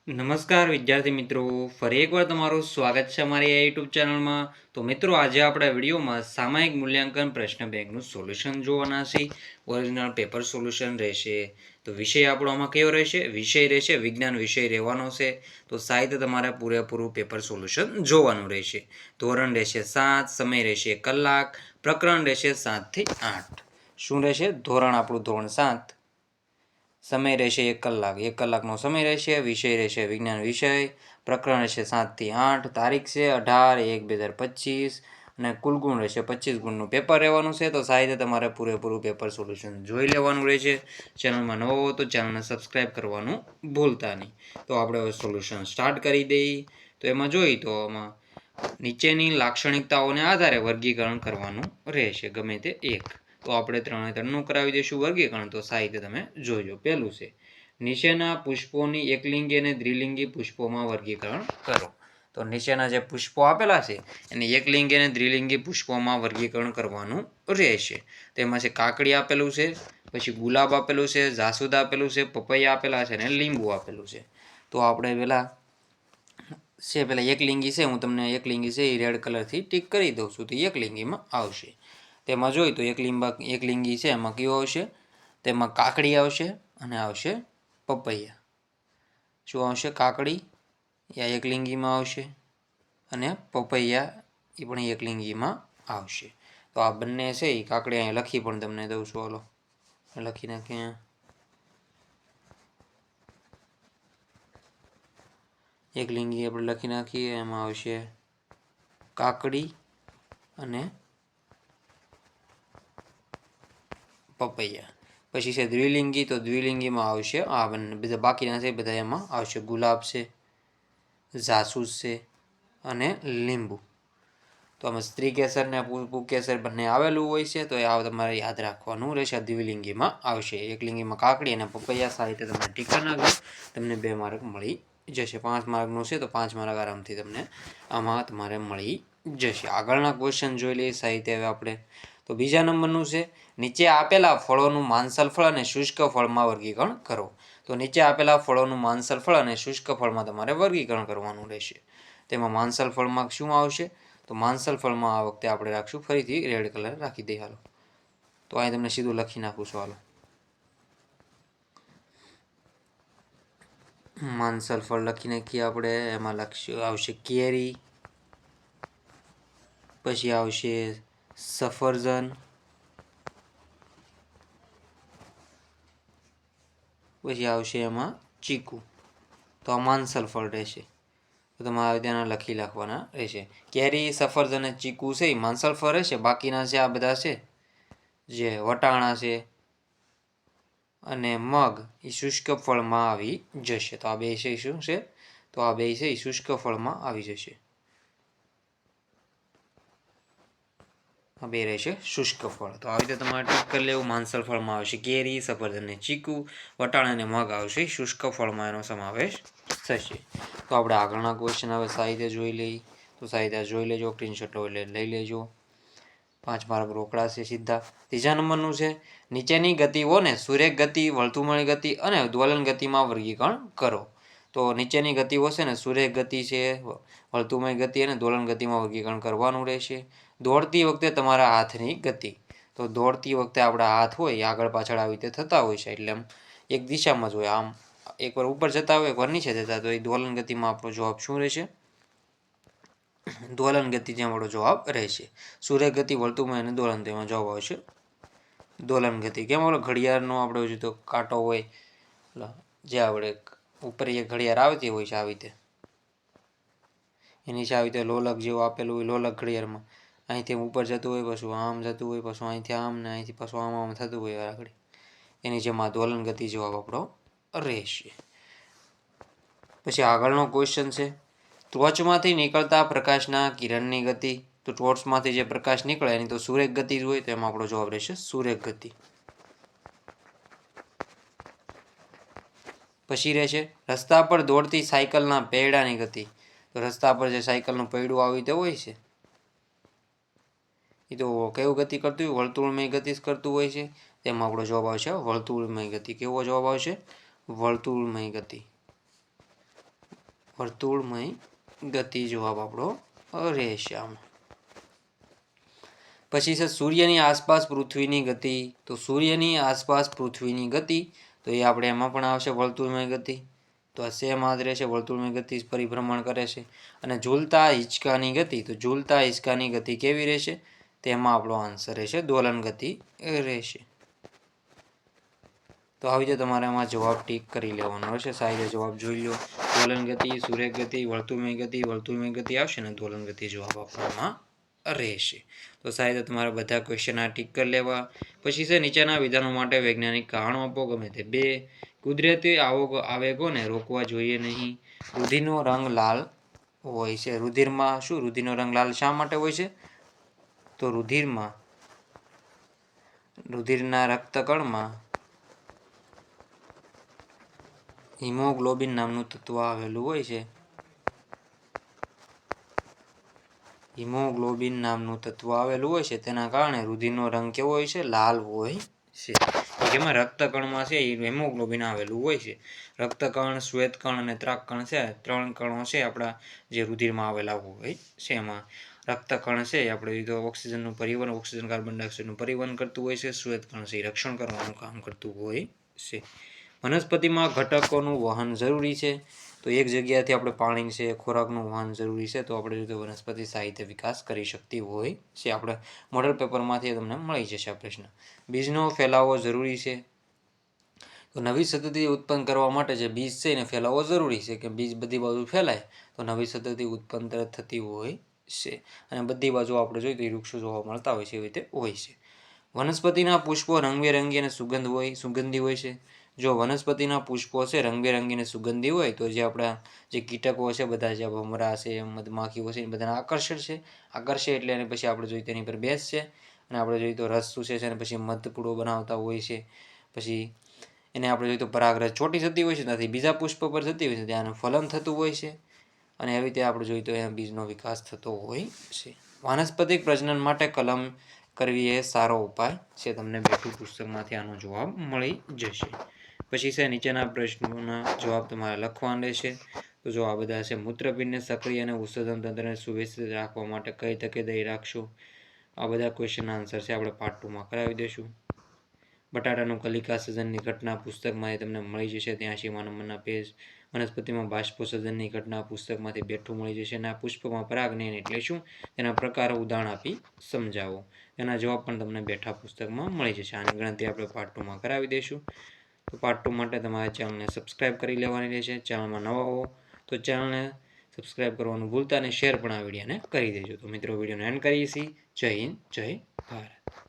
નમસ્કાર વિદ્યાર્થી મિત્રો, ફરી એકવાર તમારું સ્વાગત છે અમારી આ યુટ્યુબ ચેનલમાં. તો મિત્રો, આજે આપણા વિડીયોમાં સામાયિક મૂલ્યાંકન પ્રશ્ન બેંકનું સોલ્યુશન જોવાના છે. ઓરિજિનલ પેપર સોલ્યુશન રહેશે. તો વિષય આપણો આમાં કયો રહેશે? વિષય રહેશે વિજ્ઞાન વિષય રહેવાનો છે. તો સાહિત્ય તમારે પૂરેપૂરું પેપર સોલ્યુશન જોવાનું રહેશે. ધોરણ રહેશે 7, સમય રહેશે કલાક, પ્રકરણ રહેશે 7 થી 8. શું રહેશે? ધોરણ આપણું ધોરણ 7, સમય રહેશે 1 કલાક, 1 કલાકનો સમય રહેશે. વિષય રહેશે વિજ્ઞાન વિષય, પ્રકરણ રહેશે 7 થી 8, તારીખ છે 18/1/2025 અને કુલ ગુણ રહેશે 25 ગુણનું પેપર રહેવાનું છે. તો સાહિત્ય તમારે પૂરેપૂરું પેપર સોલ્યુશન જોઈ લેવાનું રહેશે. ચેનલમાં નવો હો તો ચેનલને સબસ્ક્રાઈબ કરવાનું ભૂલતા નહીં. તો આપણે હવે સોલ્યુશન સ્ટાર્ટ કરી દઈએ. તો એમાં જોઈએ તો આમાં નીચેની લાક્ષણિકતાઓને આધારે વર્ગીકરણ કરવાનું રહેશે, ગમે તે એક. તો આપણે 3 કરાવી દઈશું વર્ગીકરણ. તો સાહિત્ય તમે જોઈજો. પહેલું છે નીચેના પુષ્પોની એકલિંગી અને દ્વિલિંગી પુષ્પોમાં વર્ગીકરણ કરો. તો નીચેના જે પુષ્પો આપેલા છે એને એકલિંગી અને દ્વિલિંગી પુષ્પોમાં વર્ગીકરણ કરવાનું રહેશે. તેમાં છે કાકડી આપેલું છે, પછી ગુલાબ આપેલું છે, જાસૂદ આપેલું છે, પપૈયા આપેલા છે અને લીંબુ આપેલું છે. તો આપણે પેલા એકલિંગી છે, હું તમને એકલિંગી છે એ રેડ કલરથી ટીક કરી દઉં છું. તો એકલિંગીમાં આવશે. તેમાં જોઈએ તો એકલિંગી છે એમાં કયો આવશે? તેમાં કાકડી આવશે અને આવશે પપૈયા. શું આવશે? કાકડી એ એકલિંગીમાં આવશે અને પપૈયા એ પણ એકલિંગીમાં આવશે. તો આ બંને છે એ કાકડી અહીંયા લખી પણ તમને દઉં છું. હાલો લખી નાખીએ. એકલિંગી આપણે લખી નાખીએ. એમાં આવશે કાકડી અને પપૈયા. પછી છે દ્વિલિંગી. તો દ્વિલિંગીમાં આવશે આ બંને, બધા બાકીના છે બધા એમાં આવશે. ગુલાબ છે, જાસૂદ છે અને લીંબુ. તો આમાં સ્ત્રી કેસર ને પુંકેસર બંને આવેલું હોય છે. તો આ તમારે યાદ રાખવાનું રહેશે. દ્વિલિંગીમાં આવશે. એકલિંગીમાં કાકડી અને પપૈયા. સાહિત્ય તમે ટીક કરી નાખજો. તમને 2 માર્ક મળી જશે. 5 માર્કનું છે તો 5 માર્ક આરામથી તમને આમાં તમારે મળી જશે. આગળના ક્વેશ્ચન જોઈ લઈએ સાહિત્ય હવે આપણે. તો બીજા નંબરનું છે નીચે આપેલા ફળોનું માંસલ ફળ અને શુષ્ક ફળમાં વર્ગીકરણ કરો. તો નીચે આપેલા ફળોનું માંસલ ફળ અને શુષ્ક ફળમાં તમારે વર્ગીકરણ કરવાનું રહેશે. તેમાં માંસલ ફળમાં શું આવશે? તો માંસલ ફળમાં આ વખતે આપણે રાખશું ફરીથી રેડ કલર રાખી દઈએ. હાલો તો અહીં તમને સીધું લખી નાખું છું. હાલો માંસલ ફળ લખી નાખીએ આપણે. એમાં લખશું આવશે કેરી, પછી આવશે સફરજન, પછી આવશે એમાં ચીકુ. તો આ માંસલ ફળ રહેશે. તો તમારે ત્યાં લખી નાખવાના રહેશે. કેરી, સફરજન અને ચીકુ છે એ માંસલ ફળ રહેશે. બાકીના છે આ બધા છે જે વટાણા છે અને મગ એ શુષ્ક ફળમાં આવી જશે. તો આ બે છે શું છે? તો આ બે છે એ શુષ્ક ફળમાં આવી જશે. આ બે રહેશે શુષ્ક ફળ. તો આવી રીતે તમારે ટીક કરી લેવું. માંસલ ફળમાં આવશે કેરી, સફરજન અને ચીકુ. વટાણા અને મગ આવશે શુષ્ક ફળમાં, એનો સમાવેશ થશે. તો આપણે આગળના ક્વેશ્ચન હવે સાહિત્ય જોઈ લઈએ. તો સાહિત્ય જોઈ લેજો, સ્ક્રીનશોટ લઈ લેજો. 5 માર્ક રોકડા છે સીધા. ત્રીજા નંબરનું છે નીચેની ગતિઓને સુરેખ ગતિ, વર્તુળમય ગતિ અને દ્વલન ગતિમાં વર્ગીકરણ કરો. તો નીચેની ગતિઓ છે ને સુરેખ ગતિ છે, વર્તુળમય ગતિ અને દ્વલન ગતિમાં વર્ગીકરણ કરવાનું રહેશે. દોડતી વખતે તમારા હાથની ગતિ. તો દોડતી વખતે આપણા હાથ હોય એ આગળ પાછળ આવી રીતે થતા હોય છે. એટલે આમ એક દિશામાં જ હોય. આમ એકવાર ઉપર જતા હોય, એકવાર નીચે જતા. તો એ દ્વલન ગતિમાં આપણો જવાબ શું રહેશે? દ્વલન ગતિ જે આપણો જવાબ રહેશે. સુરેખ ગતિ, વર્તુળમય અને દ્વલન, તેમાં જવાબ આવશે દ્વલન ગતિ. કેમ આપણે ઘડિયાળનો આપણે હજુ તો કાંટો હોય જે આપણે ઉપર એક ઘડિયાળ આવતી હોય છે આવી રીતે, એની આવી રીતે લોલક જેવું આપેલું હોય. લોલક ઘડિયાળમાં અહીંથી ઉપર જતું હોય, પાછું આમ જતું હોય, પાછું અહીંથી આમ ને અહીંથી પાછું આમ થતું હોય આગળ. એની જેમ આ દ્વલન ગતિ જવાબ આપણો રહેશે. પછી આગળનો ક્વેશ્ચન છે ટોર્ચમાંથી નીકળતા પ્રકાશના કિરણની ગતિ. તો ટોર્ચમાંથી જે પ્રકાશ નીકળે એની તો સુરેખ ગતિ જ હોય. તો એમાં આપણો જવાબ રહેશે સુરેખ ગતિ. પછી રહેશે રસ્તા પર દોડતી સાયકલના પૈડાની ગતિ. તો રસ્તા પર જે સાયકલનું પૈડું આવી રીતે હોય છે એ તો કેવું ગતિ કરતું હોય? વર્તુળમય ગતિ કરતું હોય છે. તેમાં આપણો જવાબ આવશે વર્તુળમય ગતિ. કેવો જવાબ આવશે? વર્તુળમય ગતિ. વર્તુળમય ગતિ જવાબ આપણો રહેશે આમાં. પછી છે સૂર્યની આસપાસ પૃથ્વીની ગતિ. તો સૂર્યની આસપાસ પૃથ્વીની ગતિ તો એ આપણે એમાં પણ આવશે વર્તુળમય ગતિ. તો આ સેમ જ રહેશે, વર્તુળમય ગતિ પરિભ્રમણ કરે છે. અને ઝૂલતા હિંચકાની ગતિ, તો ઝૂલતા હિંચકાની ગતિ કેવી રહેશે? તેમાં આપણો આન્સર રહેશે દોલન ગતિ રહેશે. તો આવી રીતે તમારે આમાં જવાબ ટીક કરી લેવાનો રહેશે. સાહેબ જવાબ જોઈ લો. દોલન ગતિ, સૂર્ય ગતિ, વર્તુળમય ગતિ આવશે ને દોલન ગતિ જવાબ આપવામાં રહેશે. તો સાહેબ તમારે બધા ક્વેશ્ચન આ ટીક કરી લેવા. પછી છે નીચેના વિધાનો માટે વૈજ્ઞાનિક કારણો આપો. ગમે તે 2. કુદરતી આવેગોને રોકવા જોઈએ નહીં. રુધિરનો રંગ લાલ હોય છે. રુધિરમાં શું? રુધિરનો રંગ લાલ શા માટે હોય છે? તો રુધિરના રક્તકણમાં હિમોગ્લોબિન નામનું તત્વ આવેલું હોય છે. હિમોગ્લોબિન નામનું તત્વ આવેલું હોય છે, તેના કારણે રુધિરનો રંગ કેવો હોય છે? લાલ હોય છે. જેમાં રક્તકણમાં છે એ હિમોગ્લોબિન આવેલું હોય છે. રક્તકણ, શ્વેતકણ અને ત્રાકકણ છે, 3 કણો છે આપણા જે રુધિરમાં આવેલા હોય છે. એમાં રક્તકણ છે એ આપણે તો ઓક્સિજનનું પરિવહન, ઓક્સિજન કાર્બન ડાયોક્સાઇડનું પરિવહન કરતું હોય છે. શ્વેતકણ છે એ રક્ષણ કરવાનું કામ કરતું હોય છે. વનસ્પતિમાં ઘટકોનું વહન જરૂરી છે. તો એક જગ્યાએથી આપણે પાણી છે, ખોરાકનું વહન જરૂરી છે, તો આપણે જો વનસ્પતિ સાહિત્ય વિકાસ કરી શકતી હોય છે. આપણે મોડલ પેપરમાંથી તમને મળી જશે આ પ્રશ્ન. બીજનો ફેલાવો જરૂરી છે. તો નવી સંતતિ ઉત્પન્ન કરવા માટે જે બીજ છે એને ફેલાવવો જરૂરી છે, કે બીજ બધી બાજુ ફેલાય તો નવી સંતતિ ઉત્પન્ન થતી હોય છે. અને બધી બાજુ આપણે જોઈએ તો એ વૃક્ષો જોવા મળતા હોય છે, એવી રીતે હોય છે. વનસ્પતિના પુષ્પો રંગબેરંગી અને સુગંધી હોય છે. જો વનસ્પતિના પુષ્પો છે રંગબેરંગી અને સુગંધી હોય તો જે આપણા જે કીટકો છે, બધા જે ભમરા છે, મધમાખીઓ છે, એ બધાને આકર્ષે એટલે એને પછી આપણે જોઈએ તેની પર બેસશે. અને આપણે જોઈએ તો રસ ચૂસે છે અને પછી મધપૂડો બનાવતા હોય છે. પછી એને આપણે જોઈએ તો પરાગરજ ચોટી જતી હોય છે, ત્યાંથી બીજા પુષ્પ પર જતી હોય છે, ત્યાં ફલન થતું હોય છે. અને એવી રીતે આપણે જોઈએ તો એના બીજનો વિકાસ થતો હોય છે. વાનસ્પતિક પ્રજનન માટે કલમ કરવી એ સારો ઉપાય છે. તમને બેઠું પુસ્તકમાંથી આનો જવાબ મળી જશે. પછી છે નીચેના પ્રશ્નોના જવાબ તમારે લખવાના રહેશે. તો જો આ બધા છે, મૂત્રપિંડને સક્રિય અને ઉત્સર્જન તંત્રને સુવ્યવસ્થિત રાખવા માટે કઈ તકેદારી રાખશો? આ બધા ક્વેશ્ચનના આન્સર છે આપણે પાર્ટ 2માં કરાવી દઈશું. બટાટાનું કલિકા સર્જનની ઘટના પુસ્તકમાંથી તમને મળી જશે, 83મા નંબરના પેજ. વનસ્પતિમાં બાષ્પોત્સર્જનની ઘટના પુસ્તકમાંથી બેઠું મળી જશે. અને આ પુષ્પમાં પરાગનયન એટલે શું? તેના પ્રકારો ઉદાહરણ આપી સમજાવો. એના જવાબ પણ તમને બેઠા પુસ્તકમાં મળી જશે. આની ગણતરી આપણે પાર્ટ 2માં કરાવી દઈશું. તો પાર્ટ 2 માટે તમારે ચેનલને સબસ્ક્રાઈબ કરી લેવાની રહેશે. ચેનલમાં નવા હો તો ચેનલને સબસ્ક્રાઈબ કરવાનું ભૂલતા અને શેર પણ આ વિડીયોને કરી દેજો. તો મિત્રો વિડીયોને એન્ડ કરીએ છીએ. જય હિન્દ, જય ભારત.